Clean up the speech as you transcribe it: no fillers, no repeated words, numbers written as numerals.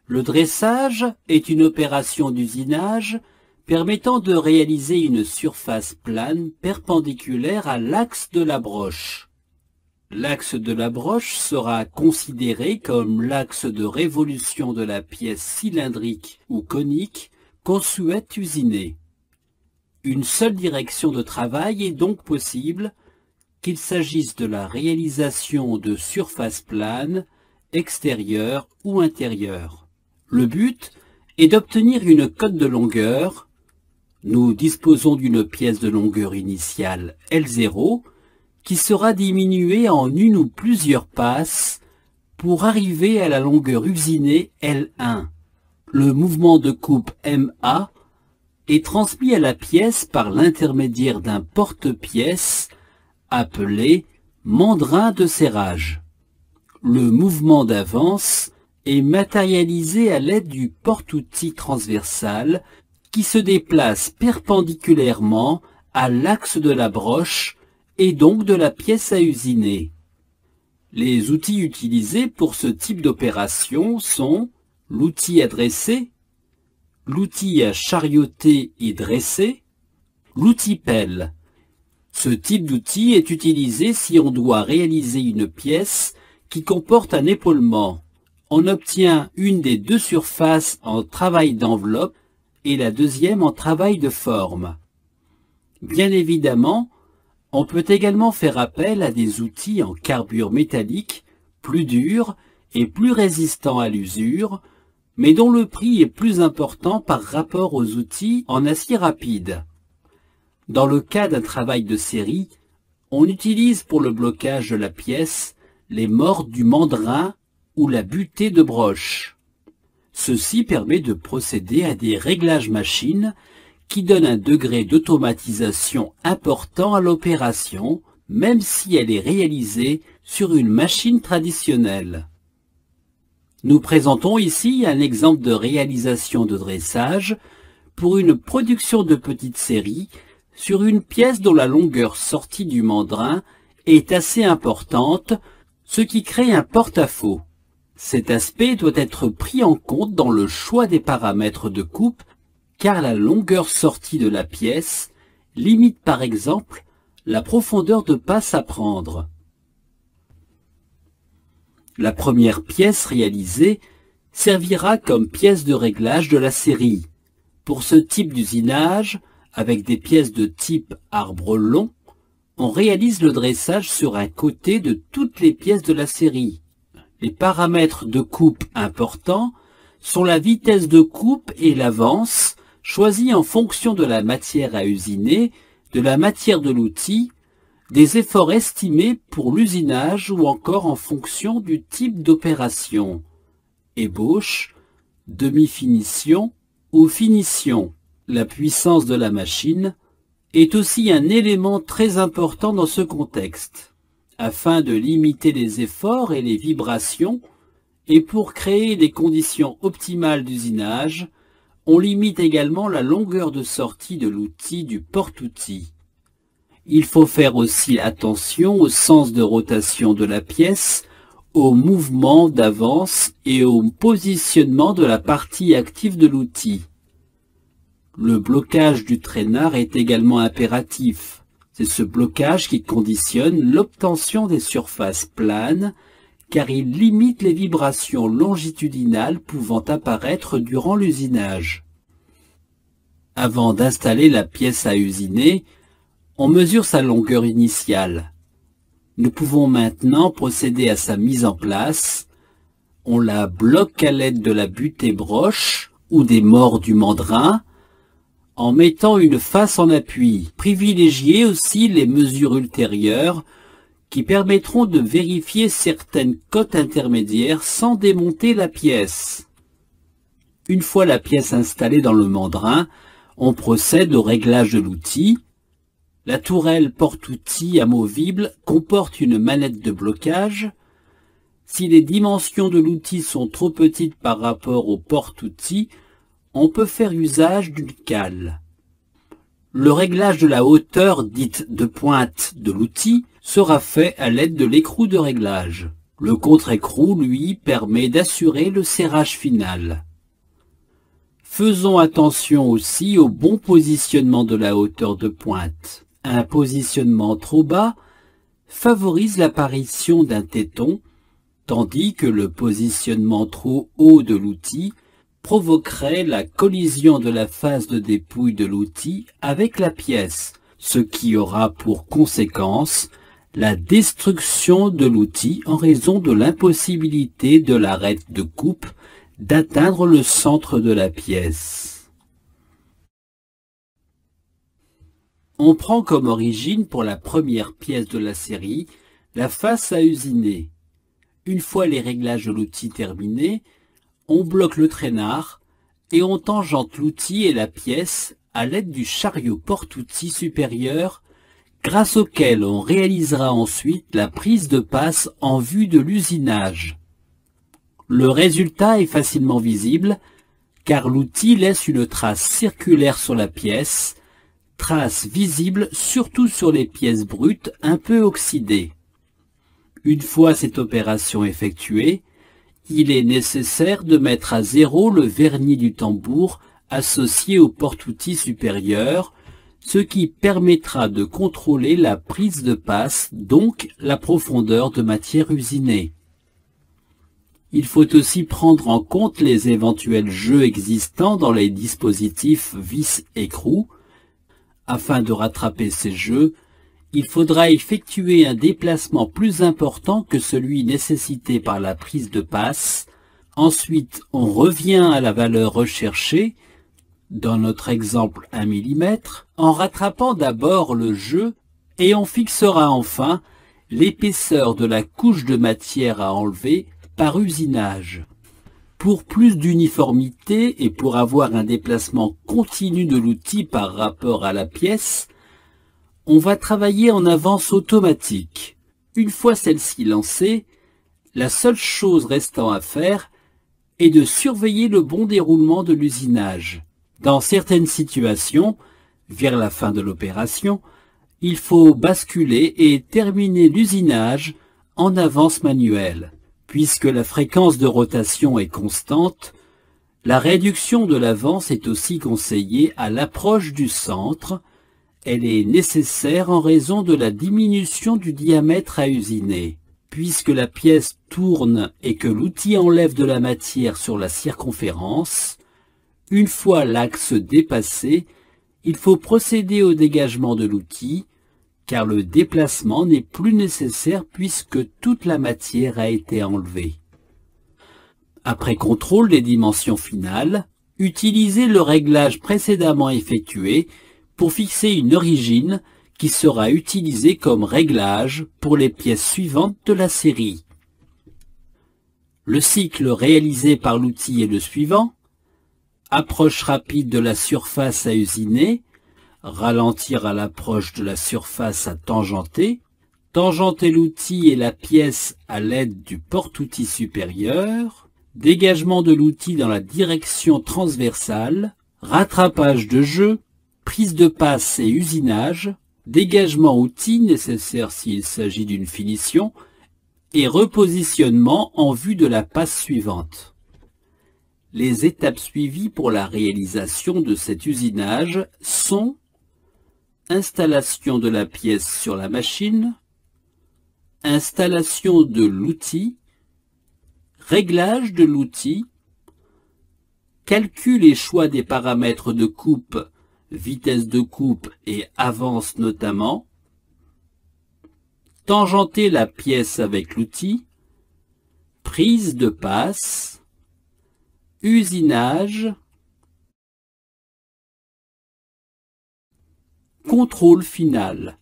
Le dressage est une opération d'usinage permettant de réaliser une surface plane perpendiculaire à l'axe de la broche. L'axe de la broche sera considéré comme l'axe de révolution de la pièce cylindrique ou conique qu'on souhaite usiner. Une seule direction de travail est donc possible, qu'il s'agisse de la réalisation de surfaces planes, extérieures ou intérieures. Le but est d'obtenir une cote de longueur. Nous disposons d'une pièce de longueur initiale L0 qui sera diminuée en une ou plusieurs passes pour arriver à la longueur usinée L1. Le mouvement de coupe MA est transmis à la pièce par l'intermédiaire d'un porte-pièce appelé mandrin de serrage. Le mouvement d'avance est matérialisé à l'aide du porte-outil transversal qui se déplace perpendiculairement à l'axe de la broche et donc de la pièce à usiner. Les outils utilisés pour ce type d'opération sont l'outil à dresser, l'outil à charioter et dresser, l'outil pelle. Ce type d'outil est utilisé si on doit réaliser une pièce qui comporte un épaulement. On obtient une des deux surfaces en travail d'enveloppe et la deuxième en travail de forme. Bien évidemment, on peut également faire appel à des outils en carbure métallique, plus durs et plus résistants à l'usure, mais dont le prix est plus important par rapport aux outils en acier rapide. Dans le cas d'un travail de série, on utilise pour le blocage de la pièce les mordes du mandrin ou la butée de broche. Ceci permet de procéder à des réglages machines qui donnent un degré d'automatisation important à l'opération, même si elle est réalisée sur une machine traditionnelle. Nous présentons ici un exemple de réalisation de dressage pour une production de petite série sur une pièce dont la longueur sortie du mandrin est assez importante, ce qui crée un porte-à-faux. Cet aspect doit être pris en compte dans le choix des paramètres de coupe, car la longueur sortie de la pièce limite par exemple la profondeur de passe à prendre. La première pièce réalisée servira comme pièce de réglage de la série. Pour ce type d'usinage, avec des pièces de type arbre long, on réalise le dressage sur un côté de toutes les pièces de la série. Les paramètres de coupe importants sont la vitesse de coupe et l'avance, choisis en fonction de la matière à usiner, de la matière de l'outil, des efforts estimés pour l'usinage ou encore en fonction du type d'opération, ébauche, demi-finition ou finition. La puissance de la machine est aussi un élément très important dans ce contexte, afin de limiter les efforts et les vibrations, et pour créer des conditions optimales d'usinage, on limite également la longueur de sortie de l'outil du porte-outil. Il faut faire aussi attention au sens de rotation de la pièce, au mouvement d'avance et au positionnement de la partie active de l'outil. Le blocage du traînard est également impératif. C'est ce blocage qui conditionne l'obtention des surfaces planes, car il limite les vibrations longitudinales pouvant apparaître durant l'usinage. Avant d'installer la pièce à usiner, on mesure sa longueur initiale. Nous pouvons maintenant procéder à sa mise en place. On la bloque à l'aide de la butée broche ou des mords du mandrin, en mettant une face en appui. Privilégiez aussi les mesures ultérieures qui permettront de vérifier certaines cotes intermédiaires sans démonter la pièce. Une fois la pièce installée dans le mandrin, on procède au réglage de l'outil. La tourelle porte-outil amovible comporte une manette de blocage. Si les dimensions de l'outil sont trop petites par rapport au porte-outil, on peut faire usage d'une cale. Le réglage de la hauteur dite de pointe de l'outil sera fait à l'aide de l'écrou de réglage. Le contre-écrou, lui, permet d'assurer le serrage final. Faisons attention aussi au bon positionnement de la hauteur de pointe. Un positionnement trop bas favorise l'apparition d'un téton, tandis que le positionnement trop haut de l'outil provoquerait la collision de la face de dépouille de l'outil avec la pièce, ce qui aura pour conséquence la destruction de l'outil en raison de l'impossibilité de l'arête de coupe d'atteindre le centre de la pièce. On prend comme origine pour la première pièce de la série la face à usiner. Une fois les réglages de l'outil terminés, on bloque le traînard et on tangente l'outil et la pièce à l'aide du chariot porte-outil supérieur grâce auquel on réalisera ensuite la prise de passe en vue de l'usinage. Le résultat est facilement visible car l'outil laisse une trace circulaire sur la pièce, trace visible surtout sur les pièces brutes un peu oxydées. Une fois cette opération effectuée, il est nécessaire de mettre à zéro le vernis du tambour associé au porte-outil supérieur, ce qui permettra de contrôler la prise de passe, donc la profondeur de matière usinée. Il faut aussi prendre en compte les éventuels jeux existants dans les dispositifs vis-écrou. Afin de rattraper ces jeux, il faudra effectuer un déplacement plus important que celui nécessité par la prise de passe. Ensuite, on revient à la valeur recherchée, dans notre exemple 1 mm, en rattrapant d'abord le jeu et on fixera enfin l'épaisseur de la couche de matière à enlever par usinage. Pour plus d'uniformité et pour avoir un déplacement continu de l'outil par rapport à la pièce, on va travailler en avance automatique. Une fois celle-ci lancée, la seule chose restant à faire est de surveiller le bon déroulement de l'usinage. Dans certaines situations, vers la fin de l'opération, il faut basculer et terminer l'usinage en avance manuelle. Puisque la fréquence de rotation est constante, la réduction de l'avance est aussi conseillée à l'approche du centre. Elle est nécessaire en raison de la diminution du diamètre à usiner. Puisque la pièce tourne et que l'outil enlève de la matière sur la circonférence, une fois l'axe dépassé, il faut procéder au dégagement de l'outil, car le déplacement n'est plus nécessaire puisque toute la matière a été enlevée. Après contrôle des dimensions finales, utilisez le réglage précédemment effectué pour fixer une origine qui sera utilisée comme réglage pour les pièces suivantes de la série. Le cycle réalisé par l'outil est le suivant: approche rapide de la surface à usiner, ralentir à l'approche de la surface à tangenter, tangenter l'outil et la pièce à l'aide du porte-outil supérieur, dégagement de l'outil dans la direction transversale, rattrapage de jeu, prise de passe et usinage, dégagement outil nécessaire s'il s'agit d'une finition, et repositionnement en vue de la passe suivante. Les étapes suivies pour la réalisation de cet usinage sont: installation de la pièce sur la machine, installation de l'outil, réglage de l'outil, calcul et choix des paramètres de coupe, vitesse de coupe et avance notamment, tangenter la pièce avec l'outil, prise de passe, usinage, contrôle final.